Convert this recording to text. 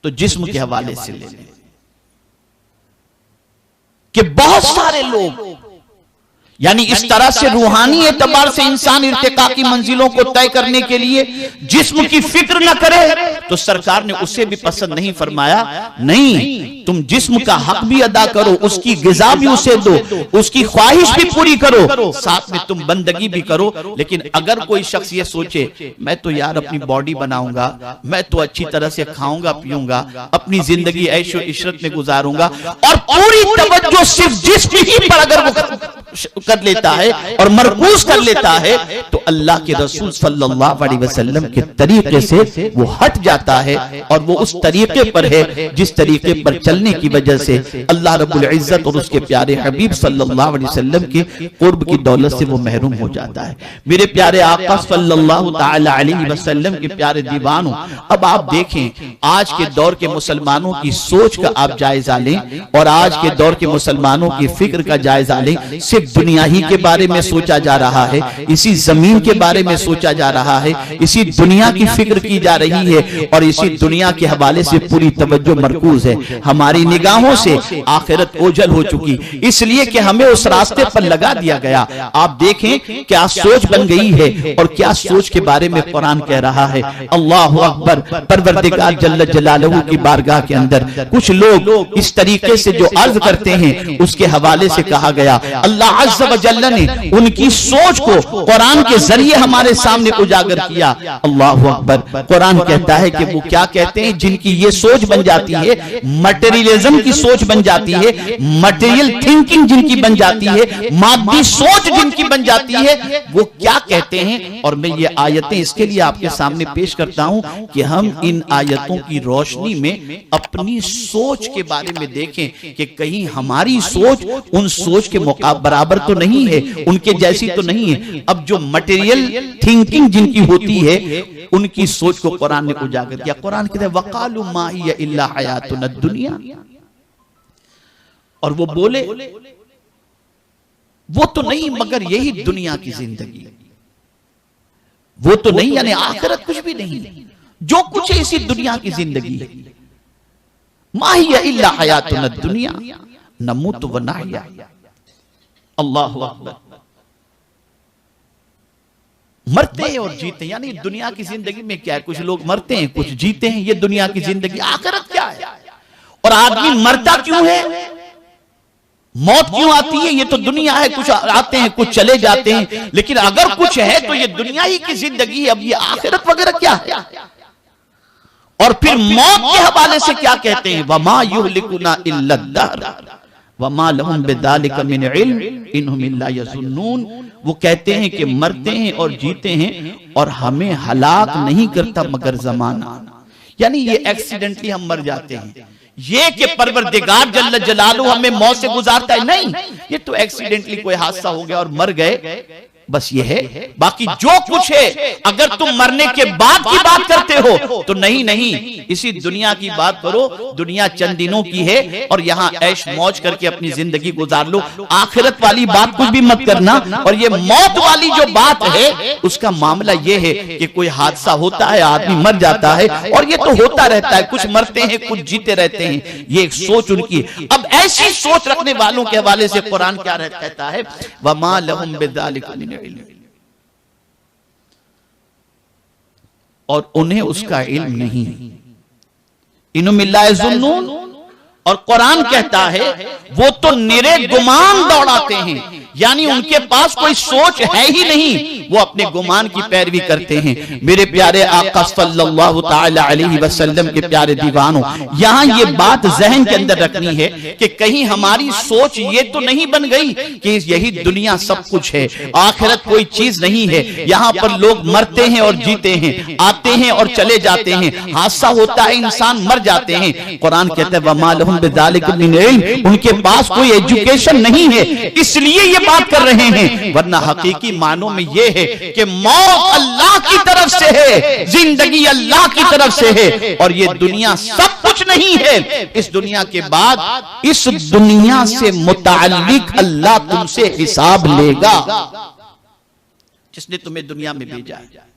तो जिस्म के हवाले से ले लें कि बहुत सारे लोग यानी इस तरह से रूहानी एतबार से इंसान इर्तिका की मंजिलों को तय करने के लिए जिस्म की फिक्र न करे, तो सरकार ने उसे भी पसंद नहीं फरमाया। नहीं, तुम जिस्म का हक भी अदा करो, उसकी गिज़ा भी उसे दो, उसकी ख्वाहिश भी पूरी करो, साथ में तुम बंदगी भी करो। लेकिन अगर कोई शख्स ये सोचे मैं तो यार अपनी बॉडी बनाऊंगा, मैं तो अच्छी तरह से खाऊंगा पीऊंगा, अपनी जिंदगी ऐशो इशरत में गुजारूंगा, और पूरी तवज्जो सिर्फ जिस्म ही पर अगर वो कर लेता है और मरकूज कर लेता है, तो अल्लाह के रसूल सल्लल्लाहु अलैहि वसल्लम के तरीके से वो हट जाता है और वो उस तरीके पर है जिस तरीके पर चलने की वजह से अल्लाह रब्बुल इज्जत और उसके प्यारे हबीब सल्लल्लाहु अलैहि वसल्लम के कुर्ब की दौलत से वो महरूम हो जाता है। मेरे प्यारे आका सल्लल्लाहु ताला अलैहि वसल्लम के प्यारे दीवानों, अब आप देखें आज के दौर के मुसलमानों की सोच का आप जायजा लें और आज के दौर के मुसलमानों की फिक्र का जायजा लें। सिर्फ दुनिया ही के बारे में सोचा जा रहा है, इसी जमीन के बारे में सोचा जा रहा है, इसी दुनिया की फिक्र की जा रही है और इसी दुनिया के हवाले से पूरी तवज्जो मरकूज है। हमारी निगाहों से आखिरत ओझल हो चुकी, इसलिए कि हमें उस रास्ते पर लगा दिया गया। आप देखें क्या सोच बन गई है और क्या सोच के बारे में कुरान कह रहा है। अल्लाहु अकबर। परवरदिगार जल्ल जलालहू की बारगाह के अंदर कुछ लोग इस तरीके से जो अर्ज करते हैं उसके हवाले से कहा गया, अल्लाह अज़्ज़ व जल्ल ने उनकी सोच को कुरान के जरिए हमारे सामने उजागर किया। अल्लाहु अकबर। कुरान कहता है कि वो क्या कहते हैं, जिनकी ये सोच बन जाती है, मटेरियलिज्म की सोच बन जाती है, मटेरियल थिंकिंग जिनकी बन जाती है, मादी सोच जिनकी बन जाती है, वो क्या कहते हैं। और मैं ये आयतें इसके लिए आपके सामने पेश करता हूं कि हम इन आयतों की रोशनी में अपनी सोच के बारे में देखें कि कहीं हमारी सोच उन सोच के बराबर तो नहीं है, उनके जैसी तो नहीं है। अब जो मटेरियल थिंकिंग जिनकी होती है उनकी सोच को कुरान ने उजागर किया। कुरान कहता है वकालू मा हिया इल्ला हयातुन दुनिया, और वो बोले वो तो नहीं मगर यही दुनिया की जिंदगी, वो तो नहीं यानी आखिरत कुछ भी नहीं, जो कुछ है इसी दुनिया की जिंदगी। मा हिया इल्ला हयातुन दुनिया नमूतु व नहया। अल्लाह अकबर। मरते हैं और जीते हैं, यानी दुनिया की जिंदगी में क्या है, कुछ लोग मरते हैं कुछ जीते हैं, ये दुनिया की जिंदगी। आखिरत क्या है और आदमी मरता क्यों है, मौत क्यों आती है, ये तो दुनिया है, कुछ आते हैं कुछ चले जाते हैं, लेकिन अगर कुछ है तो ये दुनिया ही की जिंदगी है। अब ये आखिरत वगैरह क्या है। और फिर मौत के हवाले से क्या कहते हैं, वमा युहलिकुना इल्ला दहर वमा लहुम बिदालिका मिन इल्म इनहुम इल्ला यज़ुन्नून। वो कहते हैं कि मरते हैं और जीते हैं और हमें हलाक नहीं करता मगर जमाना, यानी ये एक्सीडेंटली हम मर जाते हैं। ये कि परवरदिगार जल्ल जलालू हमें मौत से गुजारता है, नहीं, ये तो एक्सीडेंटली कोई हादसा हो गया और मर गए, बस ये है। बाकी जो कुछ है अगर तुम मरने के बाद की बात करते हो तो नहीं नहीं, इसी दुनिया की बात करो। दुनिया चंद दिनों की है और यहाँ ऐश मौज करके अपनी जिंदगी गुजार लो। आखिरत वाली बात कुछ भी मत करना। और ये मौत वाली जो बात है उसका मामला ये है कि कोई हादसा होता है, आदमी मर जाता है और ये तो होता रहता है, कुछ मरते हैं कुछ जीते रहते हैं, ये एक सोच उनकी। अब ऐसी सोच रखने वालों के हवाले से कुरान क्या कहता है, वमा लहुम बिज़ालिका मिन इल्म, और उन्हें उसका इल्म नहीं, इन्हुम इल्ला यज़ुन्नून। और कुरान कहता है वो तो निरे गुमान दौड़ाते हैं, यानी उनके पास कोई सोच है ही नहीं, वो अपने गुमान की पैरवी करते हैं। मेरे प्यारे आका सल्लल्लाहु ताला अलैहि वसल्लम के प्यारे दीवानों, यहाँ ये बात जहन के अंदर रखनी है कि कहीं हमारी सोच ये तो नहीं बन गई कि यही दुनिया सब कुछ है, आखिरत कोई चीज नहीं है। यहाँ पर लोग मरते हैं और जीते हैं, आते हैं और चले जाते हैं, हादसा होता है, इंसान मर जाते हैं। कुरान कहता है वमा लहुम बिज़ालिका मिन इल्म, उनके पास कोई एजुकेशन नहीं है, इसलिए ये बात कर रहे हैं। वरना हकीकी मानों में ये है कि मौत अल्लाह की तरफ से है, जिंदगी अल्लाह की तरफ से है, और ये दुनिया सब कुछ नहीं है। इस दुनिया के बाद इस दुनिया से मुताल्लिक अल्लाह तुमसे हिसाब लेगा, जिसने तुम्हें दुनिया में भेजा है।